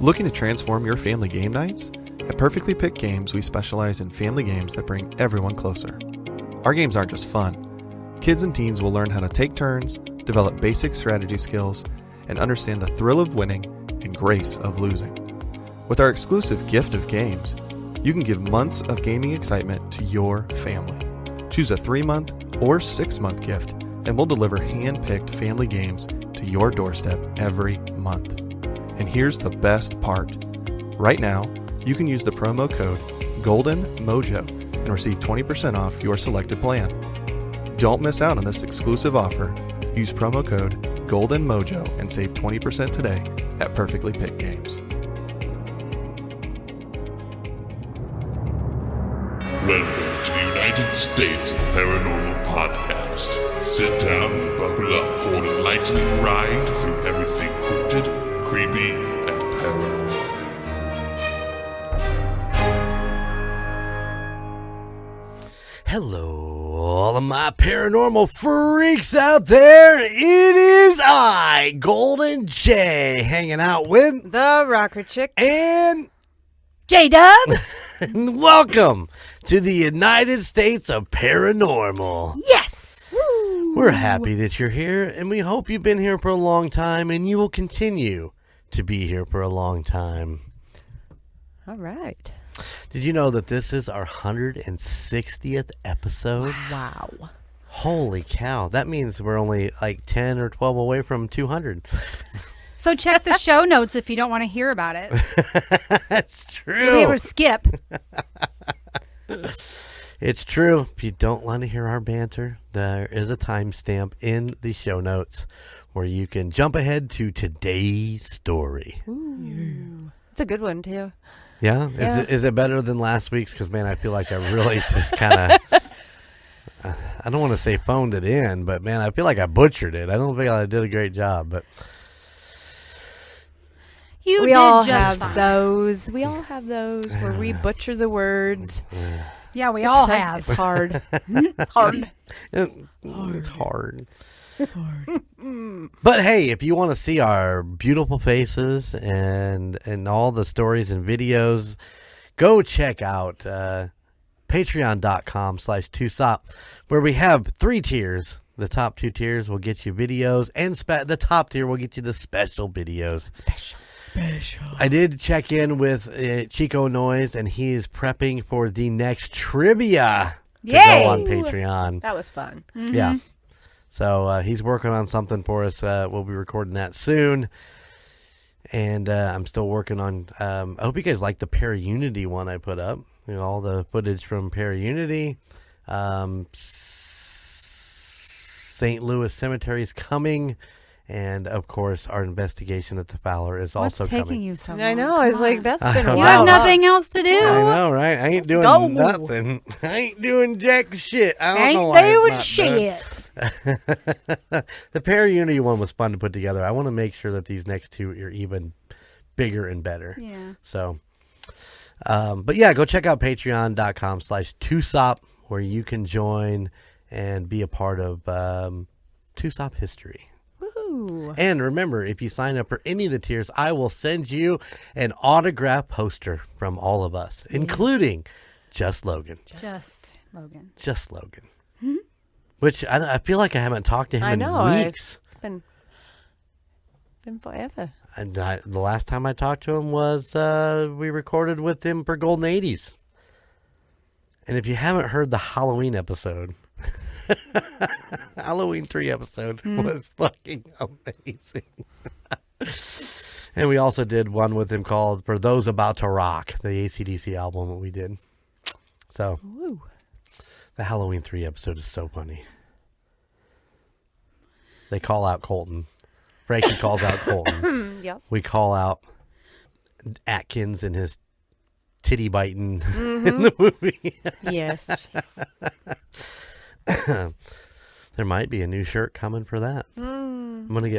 Looking to transform your family game nights? At Perfectly Picked Games, we specialize in family games that bring everyone closer. Our games aren't just fun. Kids and teens will learn how to take turns, develop basic strategy skills, and understand the thrill of winning and grace of losing. With our exclusive gift of games, you can give months of gaming excitement to your family. Choose a 3-month or 6-month gift, and we'll deliver hand-picked family games to your doorstep every month. And here's the best part. Right now, you can use the promo code GOLDENMOJO and receive 20% off your selected plan. Don't miss out on this exclusive offer. Use promo code GOLDENMOJO and save 20% today at Perfectly Picked Games. Welcome to the United States of Paranormal Podcast. Sit down and buckle up for an enlightening ride through everything cryptid, creepy, and paranormal. Hello, all of my paranormal freaks out there. It is I, Golden J, hanging out with the Rocker Chic and J-Dub. And welcome to the United States of Paranormal. Yes! We're happy that you're here, and we hope you've been here for a long time, and you will continue to be here for a long time. All right. Did you know that this is our 160th episode? Wow. Holy cow. That means we're only like 10 or 12 away from 200. So check the show notes if you don't want to hear about it. That's true. You'll be able to skip. It's true. If you don't want to hear our banter, there is a timestamp in the show notes where you can jump ahead to today's story. Ooh. It's a good one, too. Yeah? Is it better than last week's? Because, man, I feel like I really just kind of, I don't want to say phoned it in, but, man, I feel like I butchered it. I don't think I did a great job, but. We all have those. We all have those where we butcher the words. Yeah, we all have. It's hard. It's hard. It's hard. But hey, if you want to see our beautiful faces and all the stories and videos, go check out patreon.com/2sop, where we have 3 tiers. The top 2 tiers will get you videos, and the top tier will get you the special videos. Special. I did check in with Chico Noise, and he is prepping for the next trivia to go on Patreon. That was fun. Mm-hmm. Yeah. So he's working on something for us. We'll be recording that soon. And I'm still working on, I hope you guys like the Para-Unity one I put up. You know, all the footage from Para-Unity. St. Louis Cemetery is coming. And, of course, our investigation at the Fowler is also coming. What's taking you so long? I know. It's like, that's been a while. You have nothing else to do? I know, right? I ain't doing nothing. I ain't doing jack shit. I don't know why Ain't doing it's shit. The Para-Unity one was fun to put together. I want to make sure that these next 2 are even bigger and better. Yeah. So, but yeah, go check out patreon.com/2sop, where you can join and be a part of 2sop history. Woo. And remember, if you sign up for any of the tiers, I will send you an autograph poster from all of us, including Just Logan. Just Logan. Just Logan. Mm-hmm. Which I feel like I haven't talked to him in weeks. It's been forever. And the last time I talked to him was we recorded with him for Golden 80s. And if you haven't heard the Halloween episode, Halloween 3 episode was fucking amazing. And we also did one with him called For Those About to Rock, the AC/DC album that we did. So, the Halloween 3 episode is so funny. They call out Colton. Frankie calls out Colton. Yep. We call out Atkins and his titty biting in the movie. Yes. There might be a new shirt coming for that. I'm gonna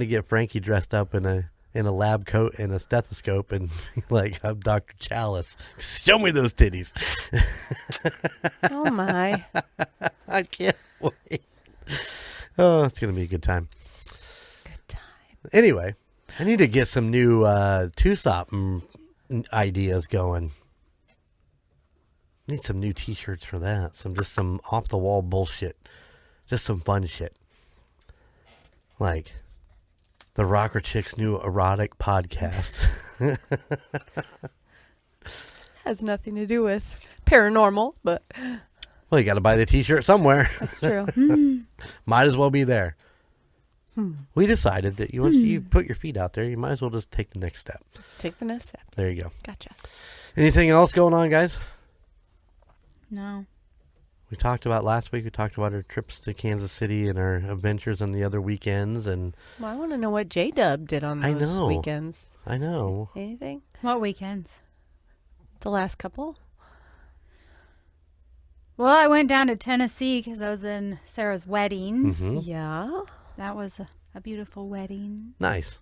get Frankie dressed up in a lab coat and a stethoscope and like I'm Dr. Chalice. Show me those titties. Oh my. I can't wait. Oh, it's gonna be a good time. Good time. Anyway, I need to get some new two-stop ideas going. Need some new T-shirts for that. Some off-the-wall bullshit. Just some fun shit. Like the Rocker Chic's new erotic podcast. Has nothing to do with paranormal, but Well, you got to buy the T-shirt somewhere. that's true. Might as well be there. We decided that once you put your feet out there, you might as well just take the next step. Take the next step. There you go. Gotcha. Anything else going on, guys? No. We talked about last week. We talked about our trips to Kansas City and our adventures on the other weekends. And Well, I want to know what J-Dub did on I those know. weekends. I know. Anything? What weekends? The last couple? Well, I went down to Tennessee because I was in Sarah's wedding. Mm-hmm. Yeah. That was a beautiful wedding. Nice.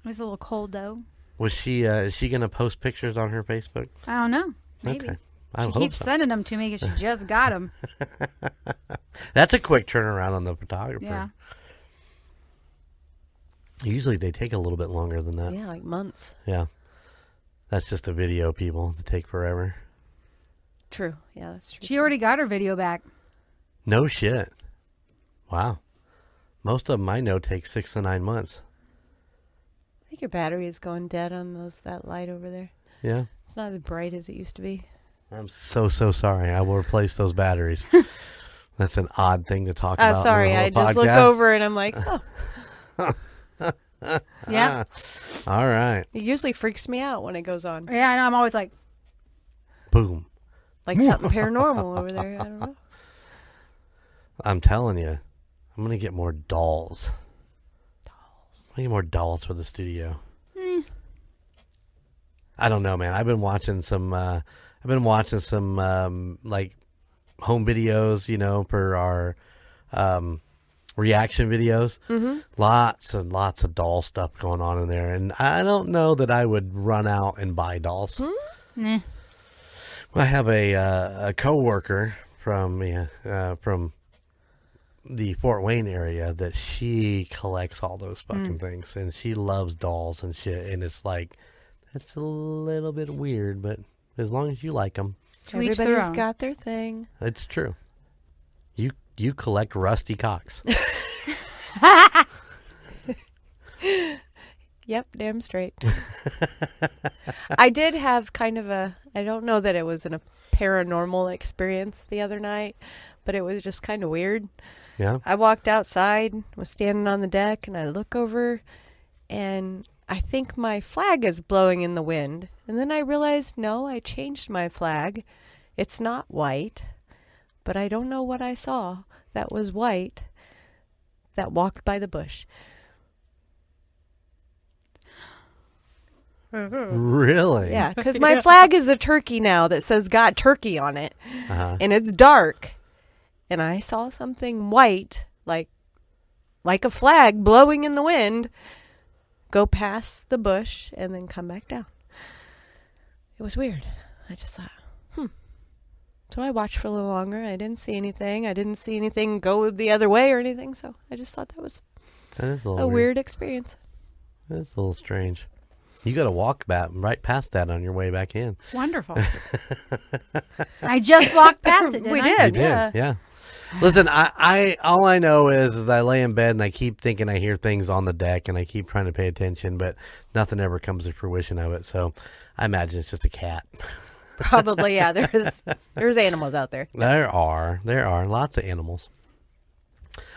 It was a little cold, though. Was she? Is she gonna post pictures on her Facebook? I don't know. Maybe. Okay. I She hope keeps so. sending them to me because she just got them. That's a quick turnaround on the photographer. Yeah. Usually they take a little bit longer than that. Yeah, like months. Yeah. That's just a video, people. They take forever. True. Yeah, that's true. She already got her video back. No shit. Wow. Most of them I know take 6 to 9 months. I think your battery is going dead on that light over there. Yeah. It's not as bright as it used to be. I'm so sorry. I will replace those batteries. That's an odd thing to talk about. Sorry, on I a just look podcast. over and I'm like, oh. Yeah. All right. It usually freaks me out when it goes on. Yeah, I know. I'm always like, Boom. Like something paranormal over there. I don't know. I'm telling you, I'm going to get more dolls. I'm going to get more dolls for the studio. I don't know, man. I've been watching some like home videos, for our reaction videos. Mm-hmm. Lots and lots of doll stuff going on in there, and I don't know that I would run out and buy dolls. nah. I have a coworker from the Fort Wayne area that she collects all those fucking things, and she loves dolls and shit. And it's like, that's a little bit weird, but as long as you like them, To each their Everybody's own. got their thing. it's true. You collect rusty cocks. Yep, damn straight. I did have kind of I don't know that it was a paranormal experience the other night, but it was just kind of weird. Yeah. I walked outside, was standing on the deck, and I look over, and I think my flag is blowing in the wind. And then I realized, no, I changed my flag. It's not white, but I don't know what I saw that was white that walked by the bush. Really? Yeah, because my flag is a turkey now that says "Got Turkey" on it, Uh-huh. and it's dark. And I saw something white, like a flag blowing in the wind, go past the bush and then come back down. It was weird. I just thought, So I watched for a little longer. I didn't see anything. I didn't see anything go the other way or anything. So I just thought that was That is a a little weird experience. That's a little strange. You got to walk that right past that on your way back in. Wonderful. I just walked past it, didn't We I? did. You Yeah. did, yeah. Listen, I all I know is I lay in bed and I keep thinking I hear things on the deck and I keep trying to pay attention, but nothing ever comes to fruition of it. So I imagine it's just a cat. Probably, yeah. There's animals out there. There are lots of animals.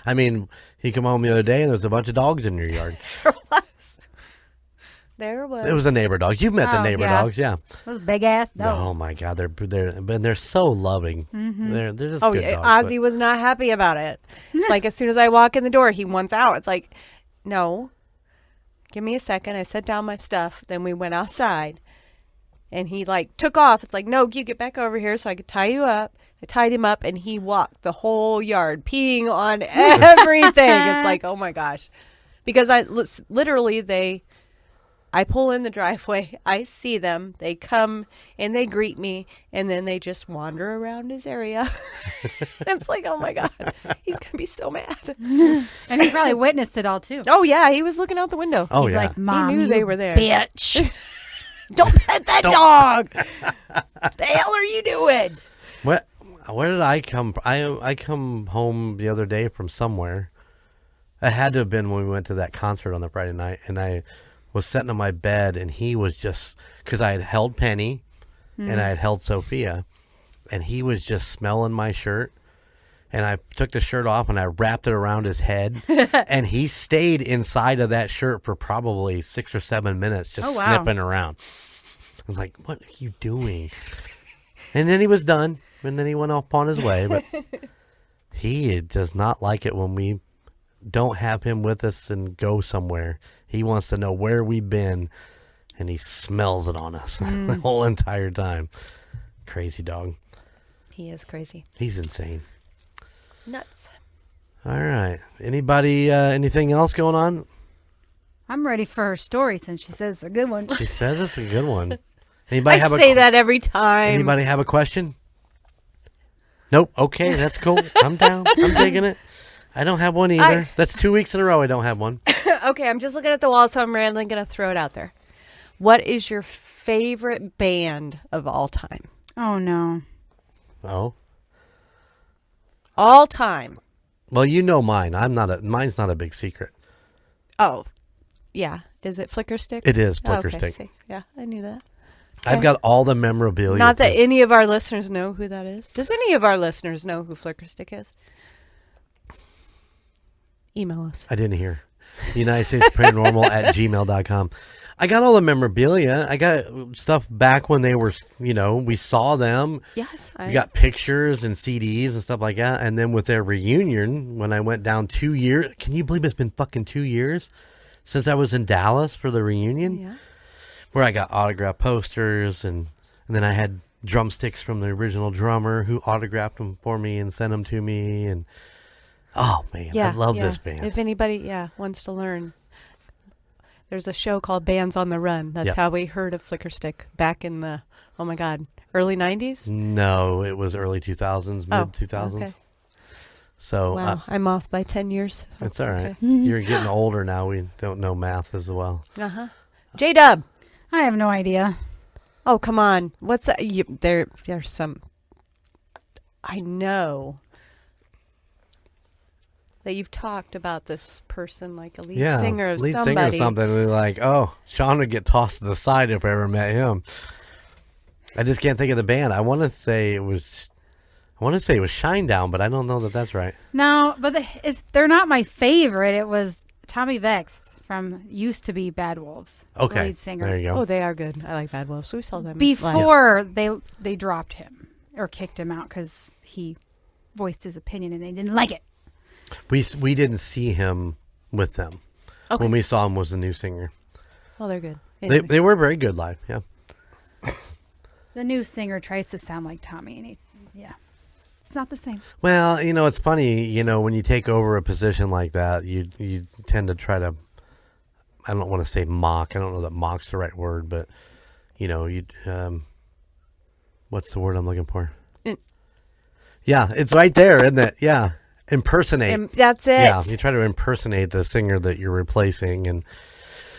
I mean, you come home the other day and there's a bunch of dogs in your yard. There was. It was the neighbor dogs. You've met the Oh, neighbor yeah. dogs, yeah. Those big ass dogs. Oh my God, they're so loving. Mm-hmm. They're just Oh, good yeah, dogs. Ozzy was not happy about it. It's like as soon as I walk in the door, he wants out. It's like, no, give me a second. I set down my stuff. Then we went outside, and he like took off. It's like, no, you get back over here so I could tie you up. I tied him up, and he walked the whole yard, peeing on everything. It's like, oh my gosh, because literally I pull in the driveway. I see them. They come and they greet me, and then they just wander around his area. It's like, oh my God, he's going to be so mad. And he probably witnessed it all too. Oh, yeah. He was looking out the window. Oh, He's yeah. like, Mom, he knew you they were there. bitch. Don't pet that dog. The hell are you doing? Where did I come from? I come home the other day from somewhere. It had to have been when we went to that concert on the Friday night, and I was sitting on my bed, and he was just, because I had held Penny and I had held Sophia, and he was just smelling my shirt, and I took the shirt off and I wrapped it around his head, and he stayed inside of that shirt for probably 6 or 7 minutes just sniffing around. I was like, what are you doing? And then he was done, and then he went off on his way, but he does not like it when we don't have him with us and go somewhere. He wants to know where we've been, and he smells it on us the whole entire time. Crazy dog. He is crazy. He's insane. Nuts. All right. Anybody, anything else going on? I'm ready for her story since she says it's a good one. She says it's a good one. Anybody I say that every time. Anybody have a question? Nope. Okay, that's cool. I'm down. I'm digging it. I don't have one either. That's 2 weeks in a row I don't have one. Okay, I'm just looking at the wall, so I'm randomly going to throw it out there. What is your favorite band of all time? Oh, no. Oh. All time. Well, you know mine. Mine's not a big secret. Oh, yeah. Is it Flicker Stick? It is Flicker okay, Stick. See. Yeah, I knew that. I've got all the memorabilia. Not that any of our listeners know who that is. Does any of our listeners know who Flicker Stick is? Email us. I didn't hear. United States Paranormal at gmail.com. I got all the memorabilia. I got stuff back when they were, we saw them. Yes. We got pictures and CDs and stuff like that. And then with their reunion, when I went down 2 years, can you believe it's been fucking 2 years since I was in Dallas for the reunion? Yeah. Where I got autographed posters and then I had drumsticks from the original drummer who autographed them for me and sent them to me. And oh, man, I love this band. If anybody, wants to learn, there's a show called Bands on the Run. That's how we heard of Flicker Stick back in the, oh my God, early 90s? No, it was early 2000s, mid 2000s. Okay. So wow, I'm off by 10 years. It's all right. Okay. You're getting older now. We don't know math as well. Uh-huh. J-Dub. I have no idea. Oh, come on. What's that? There's some, I know that you've talked about this person, like a lead singer of lead somebody. singer of something. And they're like, oh, Sean would get tossed to the side if I ever met him. I just can't think of the band. I want to say it was Shinedown, but I don't know that that's right. No, but they're not my favorite. It was Tommy Vex from used to be Bad Wolves. Okay, lead singer. there you go. Oh, they are good. I like Bad Wolves. So we saw them Before they dropped him or kicked him out because he voiced his opinion and they didn't like it. We didn't see him with them. Okay. When we saw him was the new singer. Well, they're good. Anyway. They were very good live, yeah. The new singer tries to sound like Tommy, and it's not the same. Well, it's funny, when you take over a position like that, you tend to try to, I don't want to say mock. I don't know that mock's the right word, but, what's the word I'm looking for? Yeah, it's right there, isn't it? Yeah. Impersonate. That's it. Yeah, you try to impersonate the singer that you're replacing, and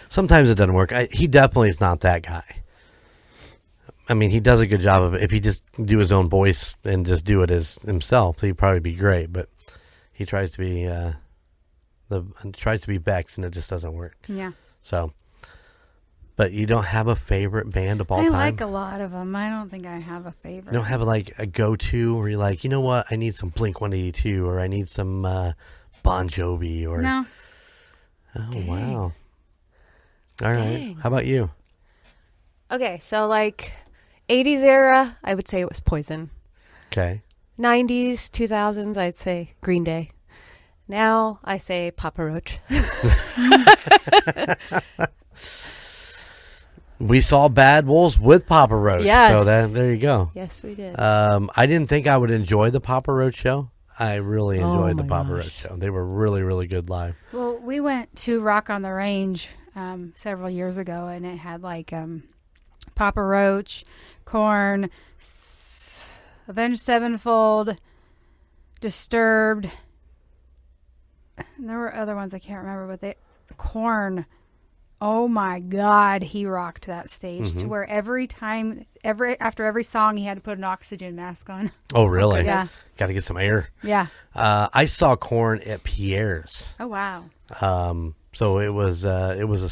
sometimes it doesn't work. He definitely is not that guy. I mean, he does a good job of it. If he just do his own voice and just do it as himself, he'd probably be great. But he tries to be Bex, and it just doesn't work. Yeah. So, but you don't have a favorite band of all time? I like a lot of them. I don't think I have a favorite. You don't have like a go-to where you're like, you know what? I need some Blink-182 or I need some Bon Jovi or. No. Oh, Dang. wow. All Dang. right. How about you? Okay, so like 80s era, I would say it was Poison. Okay. 90s, 2000s, I'd say Green Day. Now I say Papa Roach. We saw Bad Wolves with Papa Roach. Yes. So there you go. Yes, we did. I didn't think I would enjoy the Papa Roach show. I really enjoyed the my Papa gosh. Roach show. They were really, really good live. Well, we went to Rock on the Range several years ago, and it had like Papa Roach, Korn, Avenged Sevenfold, Disturbed. And there were other ones I can't remember, but Korn. Oh my God, he rocked that stage to where after every song, he had to put an oxygen mask on. Oh, really? Yeah. Got to get some air. Yeah. I saw Korn at Pierre's. Oh wow. So it was a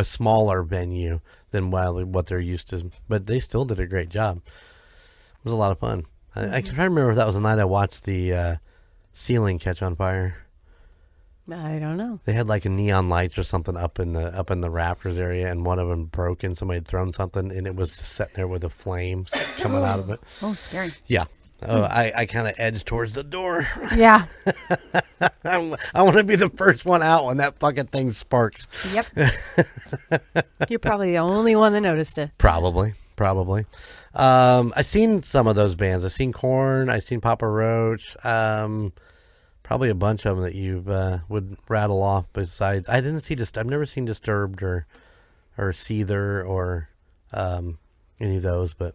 smaller venue than what they're used to, but they still did a great job. It was a lot of fun. I can try to remember if that was the night I watched the ceiling catch on fire. I don't know. They had like a neon lights or something up in the rafters area, and one of them broke, and somebody had thrown something, and it was just sitting there with the flames coming out of it. Oh, scary. Yeah. Oh, I kind of edged towards the door. Yeah. I want to be the first one out when that fucking thing sparks. Yep. You're probably the only one that noticed it. Probably. I've seen some of those bands. I've seen Korn. I've seen Papa Roach. Probably a bunch of them that you would rattle off. Besides, I've never seen Disturbed or Seether or any of those, but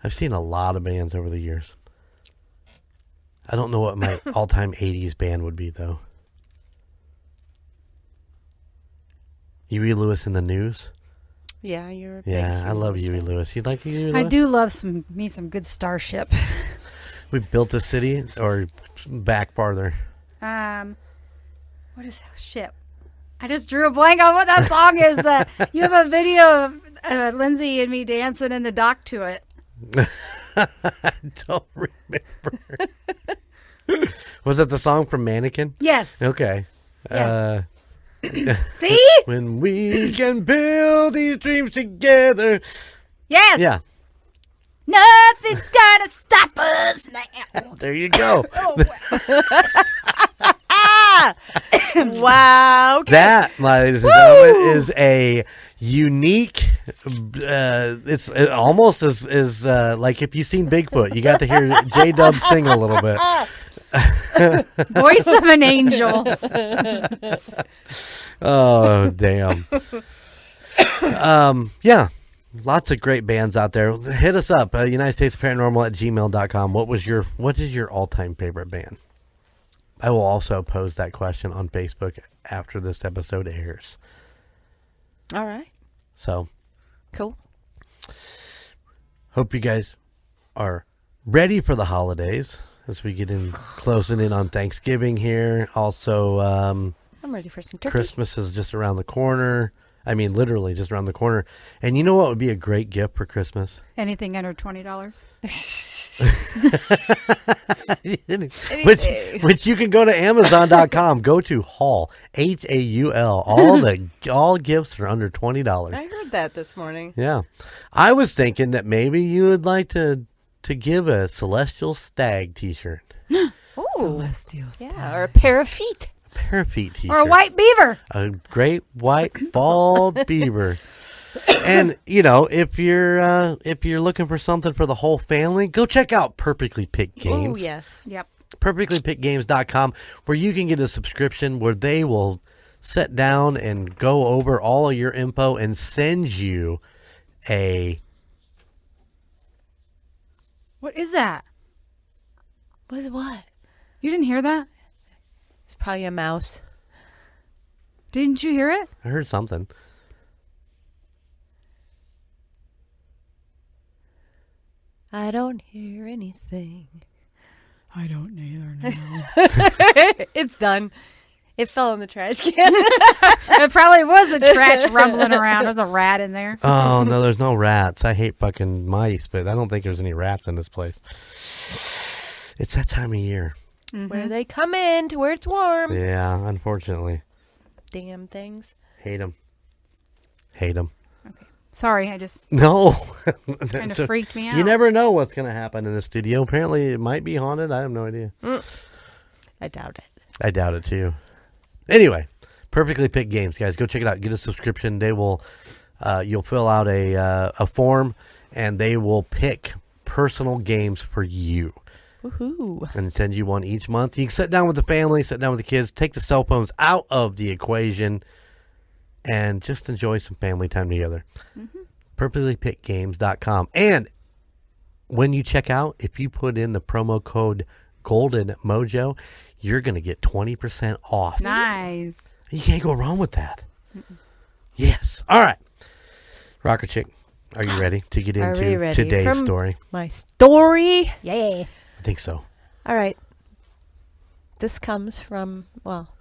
I've seen a lot of bands over the years. I don't know what my all-time 80s band would be, though. Huey Lewis and the News? Yeah, you're a big Yeah, I love Huey fan. Lewis. You like Huey Lewis? I do love some good Starship. We built a city, or back farther? What is that shit? I just drew a blank on what that song is. You have a video of Lindsay and me dancing in the dock to it. I don't remember. Was it the song from Mannequin? Yes. Okay. Yes. See? When we can build these dreams together. Yes. Yeah. Nothing's gonna stop us now. There you go. Wow. Okay. That, ladies and gentlemen, is a unique. It's almost as like if you've seen Bigfoot, you got to hear J-Dub sing a little bit. Voice of an angel. Oh, damn. Yeah. Lots of great bands out there. Hit us up, United States Paranormal at gmail.com. What is your all-time favorite band? I will also pose that question on Facebook after this episode airs. All right. So, Cool. hope you guys are ready for the holidays as we get closing in on Thanksgiving here. Also, I'm ready for some turkey. Christmas is just around the corner. I mean, literally just around the corner. And you know what would be a great gift for Christmas? Anything under $20. which you can go to Amazon.com. Go to Haul, HAUL. All gifts are under $20. I heard that this morning. Yeah. I was thinking that maybe you would like to give a Celestial Stag t-shirt. Ooh. Celestial Yeah, or a pair of feet. Pair of feet t-shirt. Or a white beaver. A great white bald beaver. And if you're looking for something for the whole family, go check out Perfectly Picked Games. Oh, yes. Yep. PerfectlyPickedGames.com, where you can get a subscription where they will sit down and go over all of your info and send you a... What is that? What is what? You didn't hear that? It's probably a mouse. Didn't you hear it? I heard something. I don't hear anything. I don't either now. It's done. It fell in the trash can. It probably was the trash rumbling around. There's a rat in there. Oh, no, there's no rats. I hate fucking mice, but I don't think there's any rats in this place. It's that time of year. Where they come in to where it's warm. Yeah, unfortunately. Damn things. Hate them. Hate them. Okay. Sorry, I just No. kind of freaked me out. You never know what's going to happen in the studio. Apparently, it might be haunted. I have no idea. I doubt it. I doubt it, too. Anyway, Perfectly Picked Games, guys. Go check it out. Get a subscription. They will, you'll fill out a form, and they will pick personal games for you. Woohoo. And send you one each month. You can sit down with the family, sit down with the kids, take the cell phones out of the equation, and just enjoy some family time together. PerfectlyPickGames.com. And when you check out, if you put in the promo code Golden Mojo, you're going to get 20% off. Nice. You can't go wrong with that. Yes. All right. Rocker Chick, are you ready to get Are we into ready? today's From story? My story. Yay. I think so. All right. This comes from, well,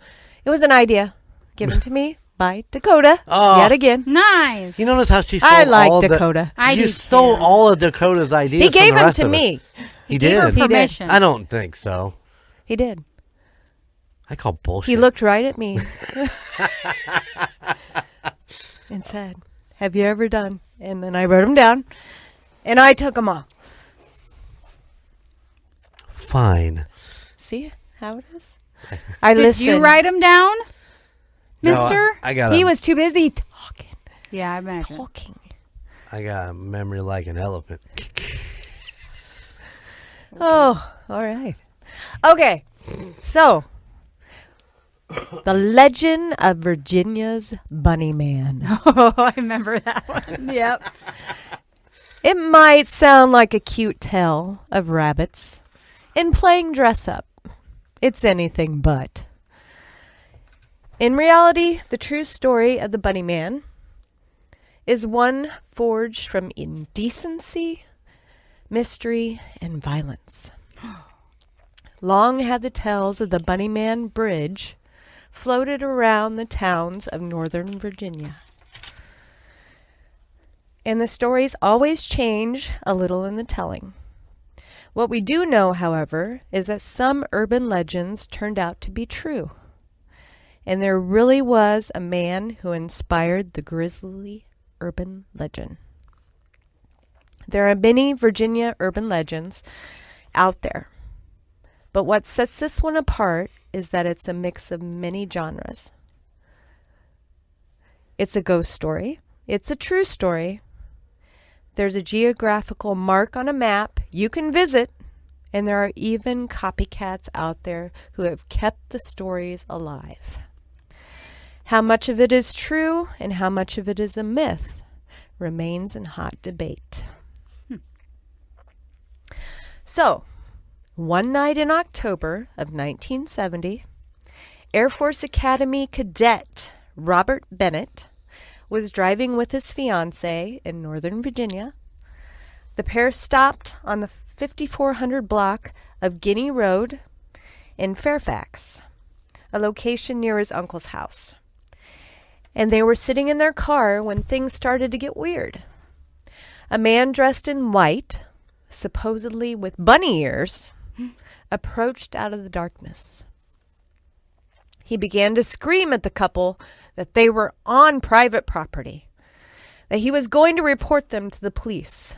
it was an idea given to me by Dakota Oh. yet again. Nice. You notice how she stole I like all Dakota. I you do stole too. all of Dakota's ideas. He gave from the them rest to of us. me. He Gave her did. He did. permission. I don't think so. He did. I call bullshit. He looked right at me and said, "Have you ever done?" And then I wrote them down, and I took them all. Fine. See how it is? I Did listened. you write them down, No, mister? I got He a- was too busy talking, Yeah, I imagine. talking. I got a memory like an elephant. Oh, all right. Okay, so the legend of Virginia's Bunnyman. Oh, I remember that one. Yep. It might sound like a cute tale of rabbits and playing dress up. It's anything but. In reality, the true story of the Bunnyman is one forged from indecency, mystery, and violence. Long had the tales of the Bunnyman Bridge floated around the towns of Northern Virginia. And the stories always change a little in the telling. What we do know, however, is that some urban legends turned out to be true. And there really was a man who inspired the grisly urban legend. There are many Virginia urban legends out there. But what sets this one apart is that it's a mix of many genres. It's a ghost story. It's a true story. There's a geographical mark on a map you can visit, and there are even copycats out there who have kept the stories alive. How much of it is true and how much of it is a myth remains in hot debate. So, one night in October of 1970, Air Force Academy cadet Robert Bennett was driving with his fiancée in Northern Virginia. The pair stopped on the 5400 block of Guinea Road in Fairfax, a location near his uncle's house. And they were sitting in their car when things started to get weird. A man dressed in white, supposedly with bunny ears, approached out of the darkness. He began to scream at the couple that they were on private property, that he was going to report them to the police,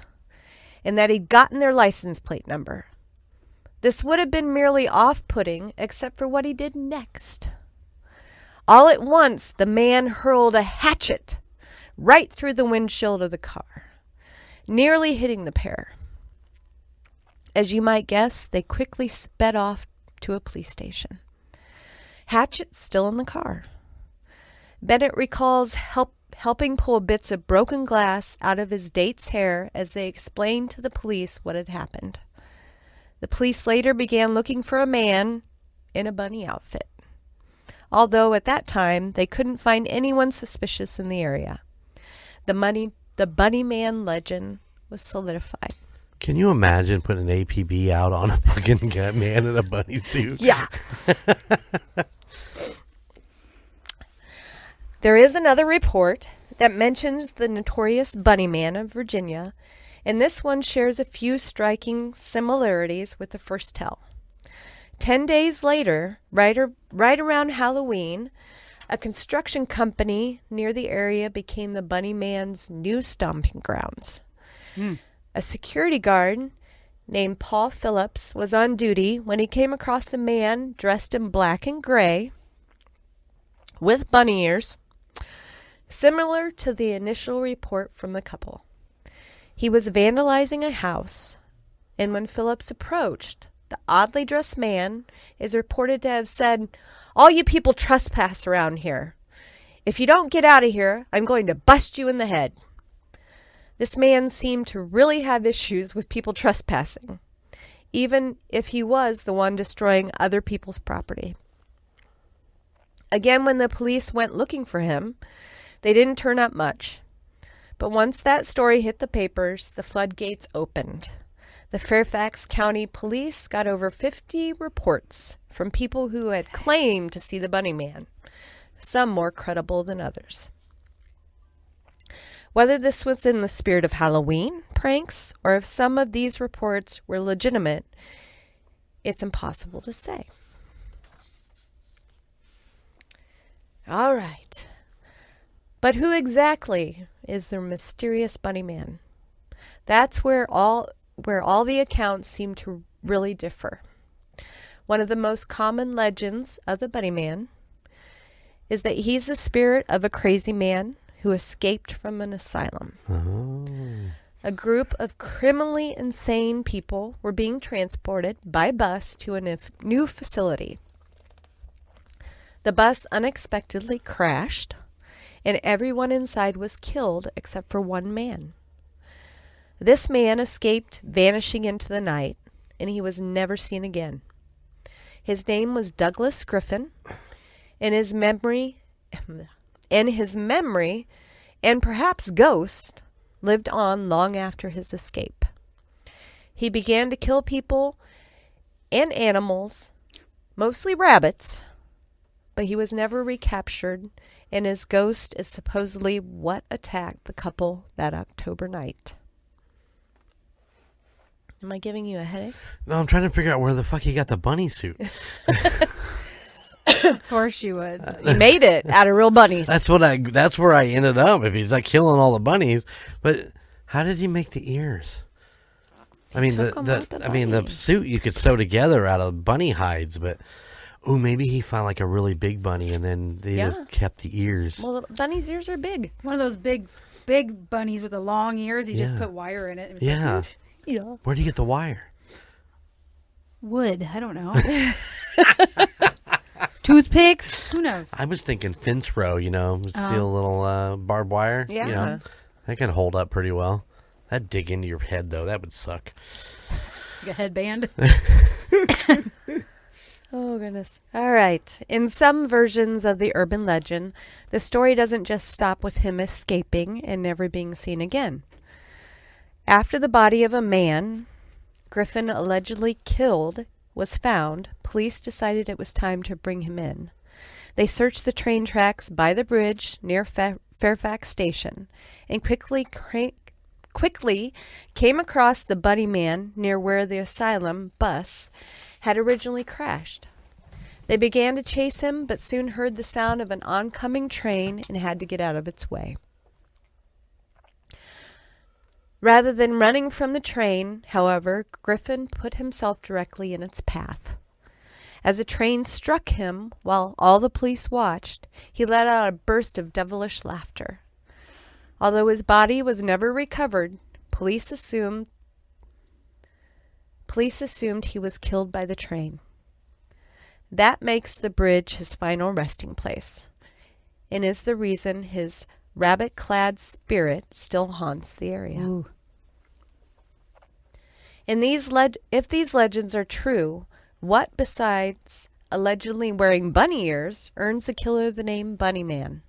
and that he'd gotten their license plate number. This would have been merely off-putting, except for what he did next. All at once, the man hurled a hatchet right through the windshield of the car, nearly hitting the pair. As you might guess, they quickly sped off to a police station. Hatchet still in the car. Bennett recalls helping pull bits of broken glass out of his date's hair as they explained to the police what had happened. The police later began looking for a man in a bunny outfit, although at that time they couldn't find anyone suspicious in the area. The Bunnyman legend was solidified. Can you imagine putting an APB out on a fucking man in a bunny suit? Yeah. There is another report that mentions the notorious Bunnyman of Virginia, and this one shares a few striking similarities with the first tell. 10 days later, right around Halloween, a construction company near the area became the Bunnyman's new stomping grounds. A security guard named Paul Phillips was on duty when he came across a man dressed in black and gray with bunny ears, similar to the initial report from the couple. He was vandalizing a house, and when Phillips approached, the oddly dressed man is reported to have said, "All you people trespass around here. If you don't get out of here, I'm going to bust you in the head. This man seemed to really have issues with people trespassing, even if he was the one destroying other people's property. Again, when the police went looking for him, they didn't turn up much. But once that story hit the papers, the floodgates opened. The Fairfax County Police got over 50 reports from people who had claimed to see the Bunnyman, some more credible than others. Whether this was in the spirit of Halloween pranks or if some of these reports were legitimate, it's impossible to say. All right. But who exactly is the mysterious Bunnyman? That's where all the accounts seem to really differ. One of the most common legends of the Bunnyman is that he's the spirit of a crazy man who escaped from an asylum. Oh. A group of criminally insane people were being transported by bus to a new facility. The bus unexpectedly crashed, and everyone inside was killed except for one man. This man escaped, vanishing into the night, and he was never seen again. His name was Douglas Griffin, and his memory and perhaps ghost lived on long after his escape. He began to kill people and animals, mostly rabbits, but he was never recaptured, and his ghost is supposedly what attacked the couple that October night. Am I giving you a headache? No, I'm trying to figure out where the fuck he got the bunny suit. Of course you would. He made it out of real bunnies. That's where I ended up. If he's like killing all the bunnies, but how did he make the ears? I mean, the suit you could sew together out of bunny hides, but maybe he found like a really big bunny and then they just kept the ears. Well, the bunny's ears are big. One of those big bunnies with the long ears. He just put wire in it. It was Yeah. like, Yeah. Where do you get the wire? wood. I don't know. Toothpicks. Who knows? I was thinking fence row, steal a little barbed wire. Yeah. That could hold up pretty well. That'd dig into your head, though. That would suck. Like a headband. Oh, goodness. All right. In some versions of the urban legend, the story doesn't just stop with him escaping and never being seen again. After the body of a man Griffin allegedly killed was found, police decided it was time to bring him in. They searched the train tracks by the bridge near Fairfax Station and quickly came across the Bunnyman near where the asylum bus had originally crashed. They began to chase him, but soon heard the sound of an oncoming train and had to get out of its way. Rather than running from the train, however, Griffin put himself directly in its path. As the train struck him, while all the police watched, he let out a burst of devilish laughter. Although his body was never recovered, police assumed he was killed by the train. That makes the bridge his final resting place, and is the reason his rabbit-clad spirit still haunts the area. Ooh. If these legends are true, what besides allegedly wearing bunny ears earns the killer the name Bunnyman?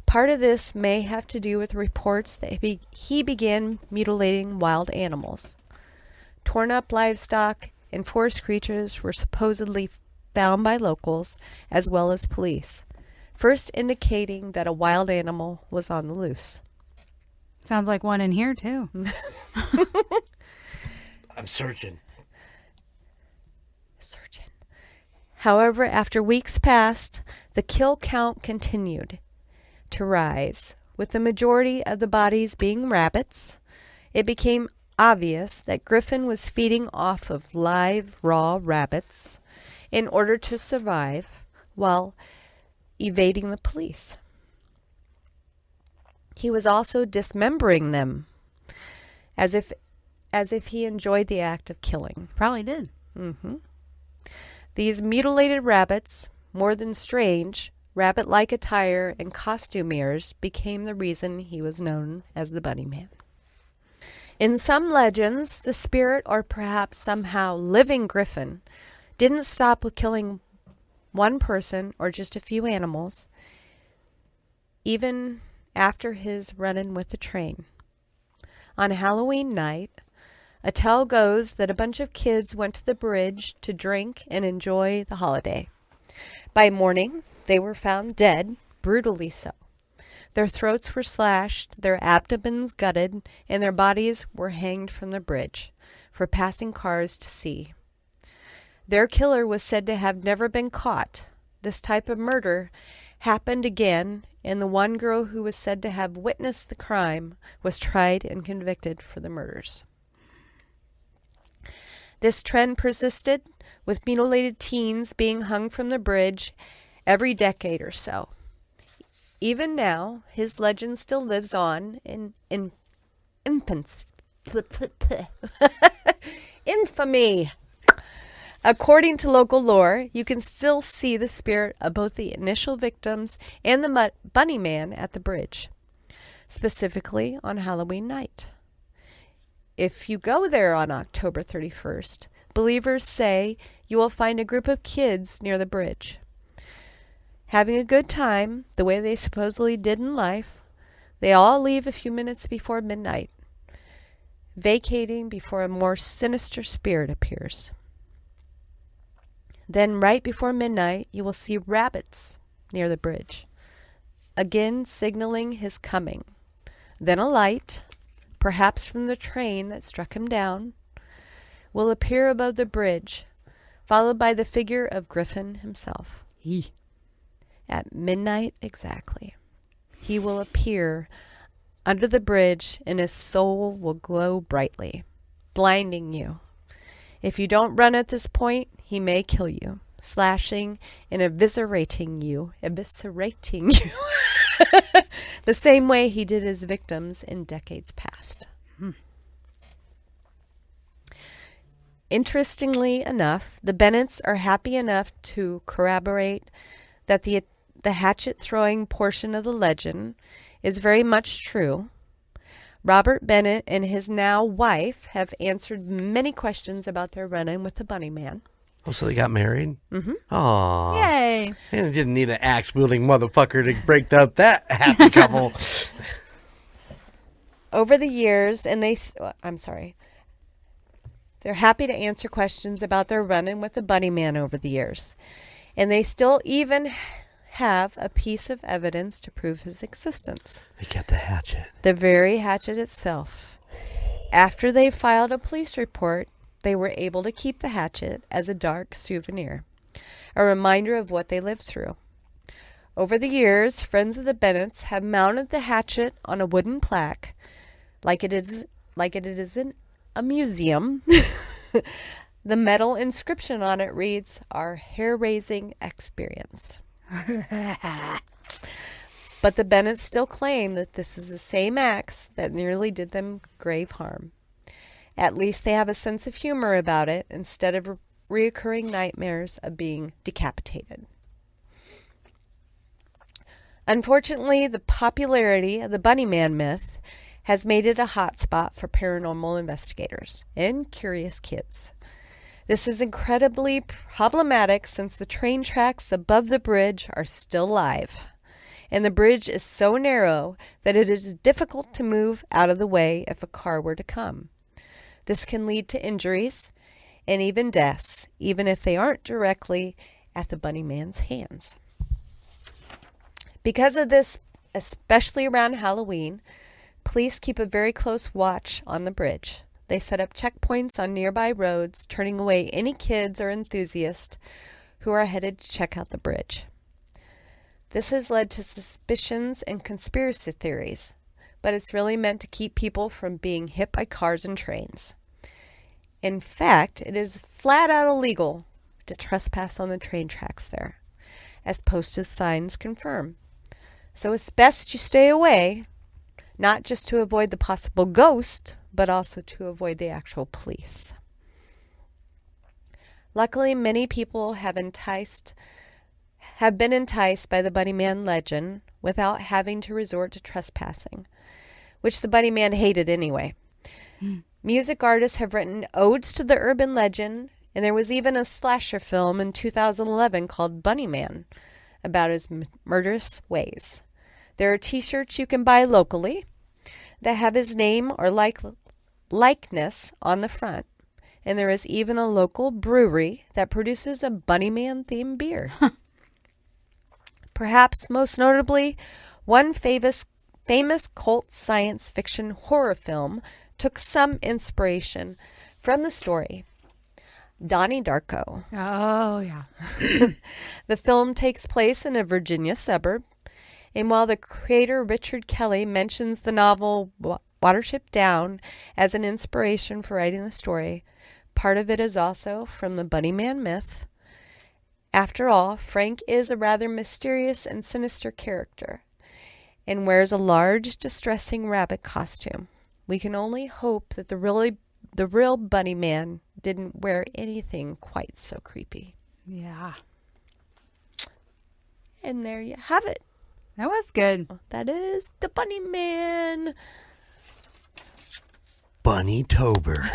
Part of this may have to do with reports that he began mutilating wild animals. Torn up livestock and forest creatures were supposedly found by locals as well as police, first indicating that a wild animal was on the loose. Sounds like one in here, too. I'm searching. However, after weeks passed, the kill count continued to rise. With the majority of the bodies being rabbits, it became obvious that Griffin was feeding off of live, raw rabbits in order to survive while evading the police. He was also dismembering them, as if he enjoyed the act of killing. Probably did. Mm-hmm. These mutilated rabbits, more than strange, rabbit-like attire, and costumiers became the reason he was known as the Bunnyman. In some legends, the spirit, or perhaps somehow living griffin, didn't stop with killing one person or just a few animals, even after his run-in with the train. On Halloween night, a tale goes that a bunch of kids went to the bridge to drink and enjoy the holiday. By morning, they were found dead, brutally so. Their throats were slashed, their abdomens gutted, and their bodies were hanged from the bridge for passing cars to see. Their killer was said to have never been caught. This type of murder happened again, and the one girl who was said to have witnessed the crime was tried and convicted for the murders. This trend persisted, with mutilated teens being hung from the bridge every decade or so. Even now, his legend still lives on in infamy. According to local lore, you can still see the spirit of both the initial victims and the Bunnyman at the bridge, specifically on Halloween night. If you go there on October 31st, believers say you will find a group of kids near the bridge, having a good time the way they supposedly did in life. They all leave a few minutes before midnight, vacating before a more sinister spirit appears. Then right before midnight, you will see rabbits near the bridge, again signaling his coming. Then a light, perhaps from the train that struck him down, will appear above the bridge, followed by the figure of Griffin himself. At midnight exactly, he will appear under the bridge, and his soul will glow brightly, blinding you. If you don't run at this point, he may kill you, slashing and eviscerating you, the same way he did his victims in decades past. Interestingly enough, the Bennetts are happy enough to corroborate that the hatchet-throwing portion of the legend is very much true. Robert Bennett and his now wife have answered many questions about their run-in with the Bunnyman. Oh, so they got married? Mm-hmm. Aww. Yay. And it didn't need an axe-wielding motherfucker to break up that happy couple. Over the years, they're happy to answer questions about their run-in with the Bunnyman over the years. And they still even have a piece of evidence to prove his existence. They kept the hatchet. The very hatchet itself. After they filed a police report, they were able to keep the hatchet as a dark souvenir, a reminder of what they lived through. Over the years, friends of the Bennetts have mounted the hatchet on a wooden plaque, like it is in a museum. The metal inscription on it reads, "Our hair-raising experience." But the Bennetts still claim that this is the same axe that nearly did them grave harm. At least they have a sense of humor about it instead of reoccurring nightmares of being decapitated. Unfortunately, the popularity of the Bunnyman myth has made it a hotspot for paranormal investigators and curious kids. This is incredibly problematic since the train tracks above the bridge are still live, and the bridge is so narrow that it is difficult to move out of the way if a car were to come. This can lead to injuries and even deaths, even if they aren't directly at the Bunnyman's hands. Because of this, especially around Halloween, police keep a very close watch on the bridge. They set up checkpoints on nearby roads, turning away any kids or enthusiasts who are headed to check out the bridge. This has led to suspicions and conspiracy theories, but it's really meant to keep people from being hit by cars and trains. In fact, it is flat out illegal to trespass on the train tracks there, as posted signs confirm. So it's best you stay away, not just to avoid the possible ghost, but also to avoid the actual police. Luckily, many people have enticed have been enticed by the Bunnyman legend without having to resort to trespassing, which the Bunnyman hated anyway. Music artists have written odes to the urban legend, and there was even a slasher film in 2011 called Bunnyman about his murderous ways. There are t-shirts you can buy locally that have his name or likeness on the front. And there is even a local brewery that produces a Bunnyman-themed beer. Perhaps most notably, one famous cult science fiction horror film took some inspiration from the story Donnie Darko. Oh, yeah. The film takes place in a Virginia suburb, and while the creator Richard Kelly mentions the novel Watership Down as an inspiration for writing the story, part of it is also from the Bunnyman myth. After all, Frank is a rather mysterious and sinister character and wears a large, distressing rabbit costume. We can only hope that the real Bunnyman didn't wear anything quite so creepy. Yeah. And there you have it. That was good. That is the Bunnyman. Bunny-tober.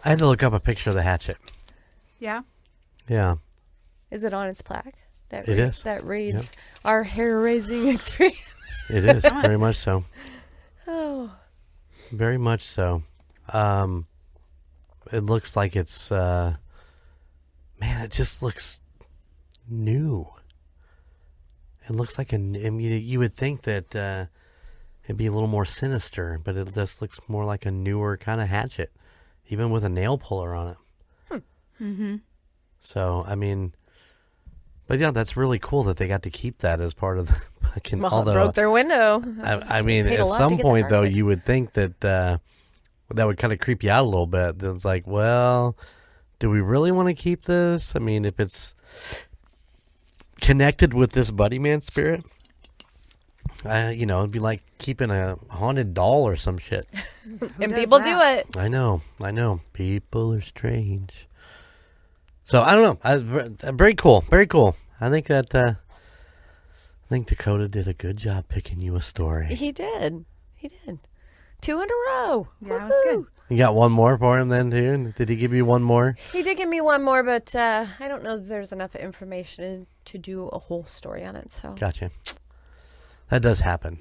I had to look up a picture of the hatchet. Yeah. Yeah. Is it on its plaque? It is. That reads, our hair-raising experience. It is. Very much so. Oh. Very much so. It looks like it's... man, it just looks new. It looks like you would think that it'd be a little more sinister, but it just looks more like a newer kind of hatchet, even with a nail puller on it. Mm-hmm. So, I mean, but yeah, that's really cool that they got to keep that as part of the fucking. Well, it broke their window. I mean, Paid a at lot some to get the point, car though, fixed. you would think that that would kind of creep you out a little bit. It's like, well, do we really want to keep this? I mean, if it's connected with this Bunnyman spirit, it'd be like keeping a haunted doll or some shit. And does people that? do it. I know. People are strange. So I don't know. Very cool. Very cool. I think that Dakota did a good job picking you a story. He did. 2 in a row. Yeah, that was Woohoo. good. You got one more for him then, too? Did he give you one more? He did give me one more, but I don't know if there's enough information to do a whole story on it. So Gotcha. That does happen.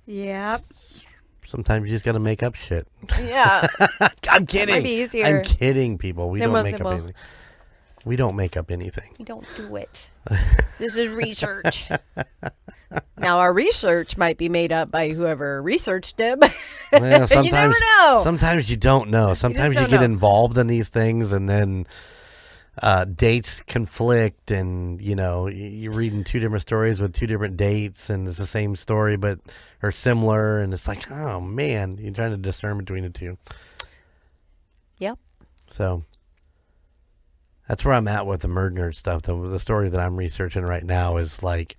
Yep. Sometimes you just got to make up shit. yeah, I'm kidding. might be easier. I'm kidding, people. We Then don't we'll- make then up we'll- anything. We don't make up anything. you don't do it. This is research. Now our research might be made up by whoever researched it. But Well, you sometimes, never know. Sometimes you don't know. Sometimes you don't get know. involved in these things, and then dates conflict, and you're reading two different stories with two different dates, and it's the same story but or similar, and it's like, oh man, you're trying to discern between the two. Yep. So that's where I'm at with the murder nerd stuff. The story that I'm researching right now is like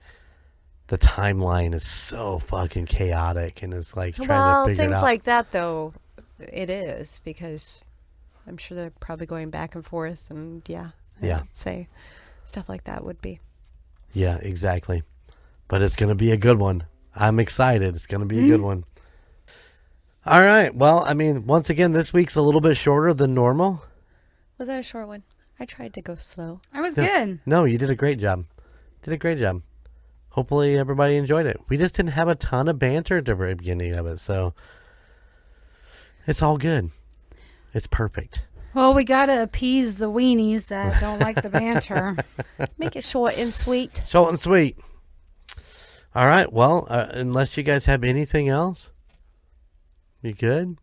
the timeline is so fucking chaotic, and it's like trying to figure it things out. like that, though, it is because I'm sure they're probably going back and forth, and Yeah. I'd say stuff like that would be. Yeah, exactly. But it's going to be a good one. I'm excited. It's going to be a good one. All right. Well, I mean, once again, this week's a little bit shorter than normal. Was that a short one? I tried to go slow. That was good. No, you did a great job. Hopefully everybody enjoyed it. We just didn't have a ton of banter at the very beginning of it, so it's all good. It's perfect. Well, we got to appease the weenies that don't like the banter. Make it short and sweet. Short and sweet. All right. Well, unless you guys have anything else, you good?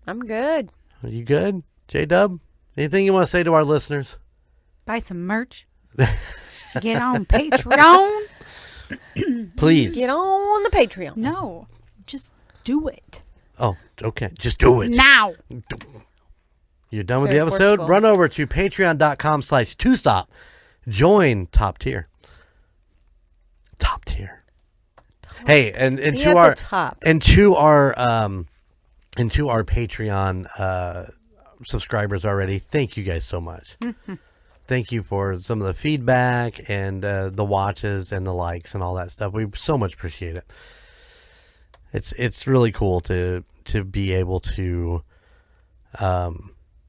I'm good. Are you good? J-Dub? Anything you want to say to our listeners? Buy some merch. Get on Patreon. Please. Get on the Patreon. No, just do it. Oh, okay. Just do it. Now. You're done with Very the episode? forceful. Run over to patreon.com/2stop. Join Top Tier. Top Tier. Hey, and Be to at our the top. and to our Patreon subscribers already. Thank you guys so much. Thank you for some of the feedback and the watches and the likes and all that stuff. We so much appreciate it. It's really cool to be able to,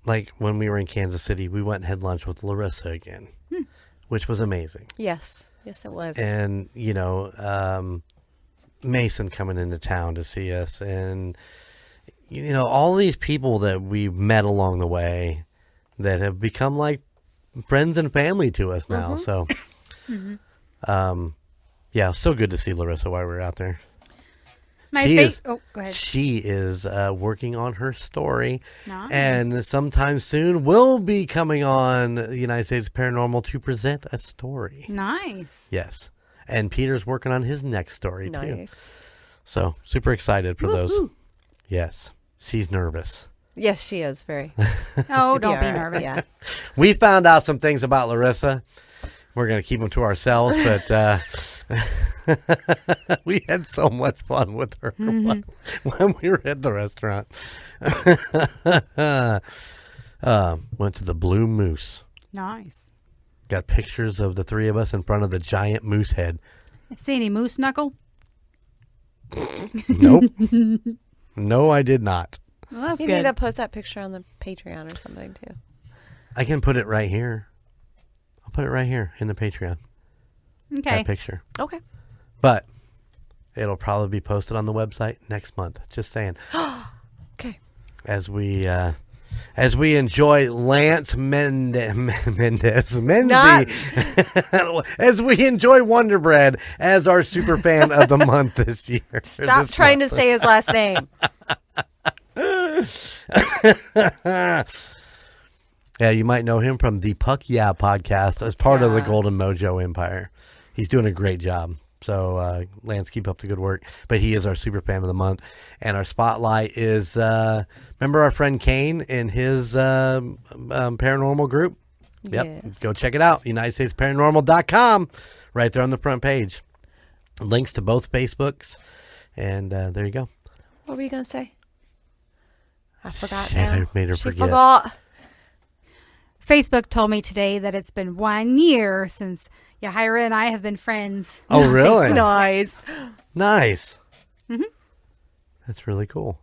like when we were in Kansas City, we went and had lunch with Larissa again, which was amazing. Yes, it was. And, you know, Mason coming into town to see us, and, you know, all these people that we met along the way that have become like friends and family to us now. So, yeah, so good to see Larissa while we were out there. Go ahead. She is working on her story, Nice. and sometime soon will be coming on the United States Paranormal to present a story. Nice. Yes, and Peter's working on his next story too. Nice. So super excited for those. Yes, she's nervous. Yes, she is very. Oh, don't be Yeah, nervous. Yeah. We found out some things about Larissa. We're going to keep them to ourselves, but we had so much fun with her when we were at the restaurant. Went to the Blue Moose. Nice. Got pictures of the three of us in front of the giant moose head. See any moose knuckle? Nope. No, I did not. Well, that's You good. need to post that picture on the Patreon or something too. I can put it right here. I'll put it right here in the Patreon. Okay. That picture. Okay. But it'll probably be posted on the website next month. Just saying. Okay. As we enjoy Lance Menzi, as we enjoy Wonder Bread as our super fan of the month this year. Stop trying to say his last name. Yeah, you might know him from the Puck Yeah podcast as part of the Golden Mojo Empire. He's doing a great job. So, Lance, keep up the good work. But he is our super fan of the month. And our spotlight is, remember our friend Kane in his paranormal group? Yep. Yes. Go check it out. UnitedStatesParanormal.com. Right there on the front page. Links to both Facebooks. And there you go. What were you going to say? I forgot Shit, now. I made her She forget. forgot. Facebook told me today that it's been 1 year since Yahira and I have been friends. Oh, really? Nice. Nice. That's really cool.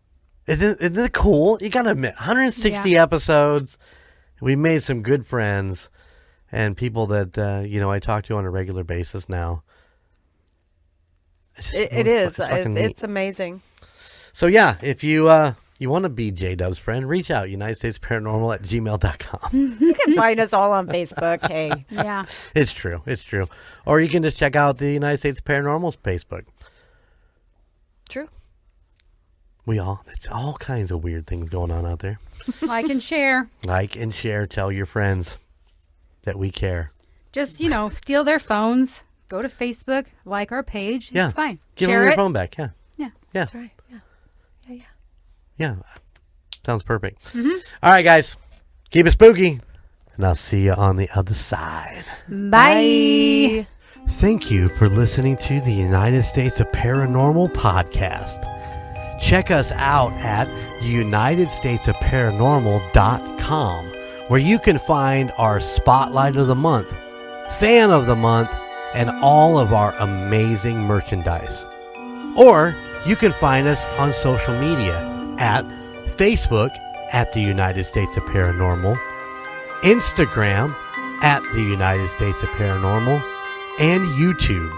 Isn't it cool? You got to admit, 160 episodes. We made some good friends and people that, I talk to on a regular basis now. It is. fucking neat. It's amazing. So, yeah, if you want to be J-Dub's friend, reach out, UnitedStatesParanormal@gmail.com. You can find us all on Facebook. Hey. Yeah. It's true. Or you can just check out the United States Paranormal's Facebook. True. It's all kinds of weird things going on out there. Like and share. Like and share. Tell your friends that we care. Just, steal their phones. Go to Facebook. Like our page. Yeah. It's fine. Give share them your it. phone back. Yeah. Yeah. That's right. Yeah. Yeah. Sounds perfect. All right, guys. Keep it spooky. And I'll see you on the other side. Bye. Thank you for listening to the United States of Paranormal podcast. Check us out at UnitedStatesOfParanormal.com, where you can find our Spotlight of the Month, Fan of the Month, and all of our amazing merchandise. Or you can find us on social media at Facebook at the United States of Paranormal, Instagram at the United States of Paranormal, and YouTube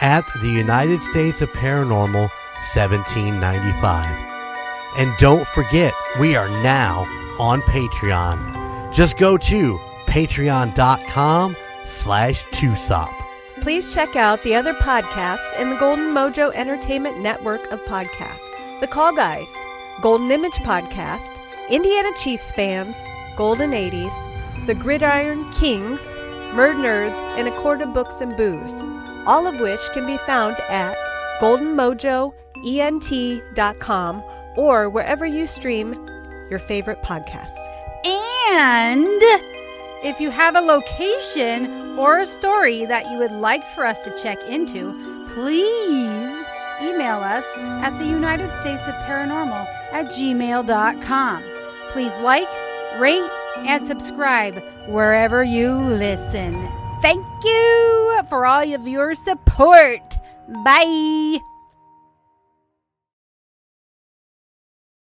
at the United States of Paranormal 1795. And don't forget, we are now on Patreon. Just go to patreon.com/2sop. Please check out the other podcasts in the Golden Mojo Entertainment Network of podcasts. The Call Guys, Golden Image Podcast, Indiana Chiefs Fans, Golden 80s, The Gridiron Kings, Murd Nerds, and A Quart of Books and Booze, all of which can be found at goldenmojoent.com or wherever you stream your favorite podcasts. And if you have a location or a story that you would like for us to check into, please email us at the United States of Paranormal @gmail.com. Please like, rate, and subscribe wherever you listen. Thank you for all of your support. Bye.